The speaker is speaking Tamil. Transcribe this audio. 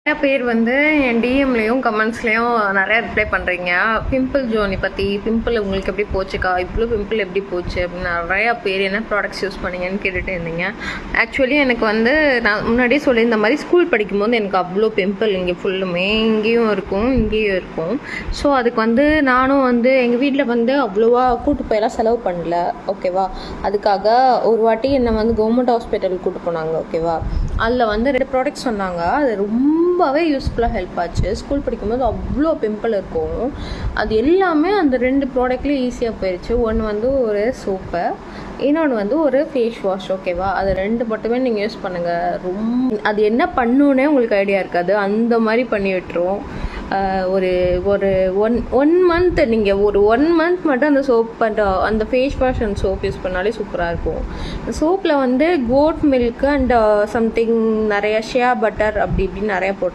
நிறைய பேர் வந்து என் டிஎம்லேயும் கமெண்ட்ஸ்லேயும் நிறையா ரிப்ளை பண்ணுறீங்க. பிம்பிள் ஜோனி பற்றி, பிம்பிள் உங்களுக்கு எப்படி போச்சுக்கா, இவ்வளோ பிம்பிள் எப்படி போச்சு அப்படின்னு நிறையா பேர் என்ன ப்ராடக்ட்ஸ் யூஸ் பண்ணீங்கன்னு கேட்டுகிட்டு இருந்தீங்க. ஆக்சுவலி எனக்கு வந்து நான் முன்னாடியே சொல்லியிருந்த மாதிரி ஸ்கூல் படிக்கும்போது எனக்கு அவ்வளோ பிம்பிள் இங்கே ஃபுல்லுமே இங்கேயும் இருக்கும் இங்கேயும் இருக்கும். ஸோ அதுக்கு வந்து நானும் வந்து எங்கள் வீட்டில் வந்து அவ்வளோவா கூட்டு போயெல்லாம் செலவு பண்ணல, ஓகேவா. அதுக்காக ஒரு வாட்டி என்னை வந்து கவர்மெண்ட் ஹாஸ்பிட்டலுக்கு கூட்டு போனாங்க, ஓகேவா. அதில் வந்து 2 ப்ராடக்ட்ஸ் சொன்னாங்க. அது ரொம்பவே யூஸ்ஃபுல்லாக ஹெல்ப் ஆச்சு. ஸ்கூல் படிக்கும்போது அவ்வளோ பிம்பிள் இருக்கும், அது எல்லாமே அந்த 2 ப்ராடக்ட்லேயும் ஈஸியாக போயிடுச்சு. ஒன்று வந்து ஒரு சோப்பு, இன்னொன்று வந்து ஒரு ஃபேஸ் வாஷ், ஓகேவா. அது 2 மட்டுமே நீங்கள் யூஸ் பண்ணுங்கள். அது என்ன பண்ணுன்னே உங்களுக்கு ஐடியா இருக்காது, அந்த மாதிரி பண்ணி விட்டுரும். ஒரு ஒரு ஒன் மந்த் நீங்கள் ஒரு 1 மந்த் மட்டும் அந்த சோப் அந்த face wash and soap use பண்ணாலே சூப்பராக இருக்கும். சோப்பில் வந்து கோட் மில்க் அண்ட் சம்திங் நிறையா ஷியா பட்டர் அப்படி இப்படின்னு நிறையா போட்டு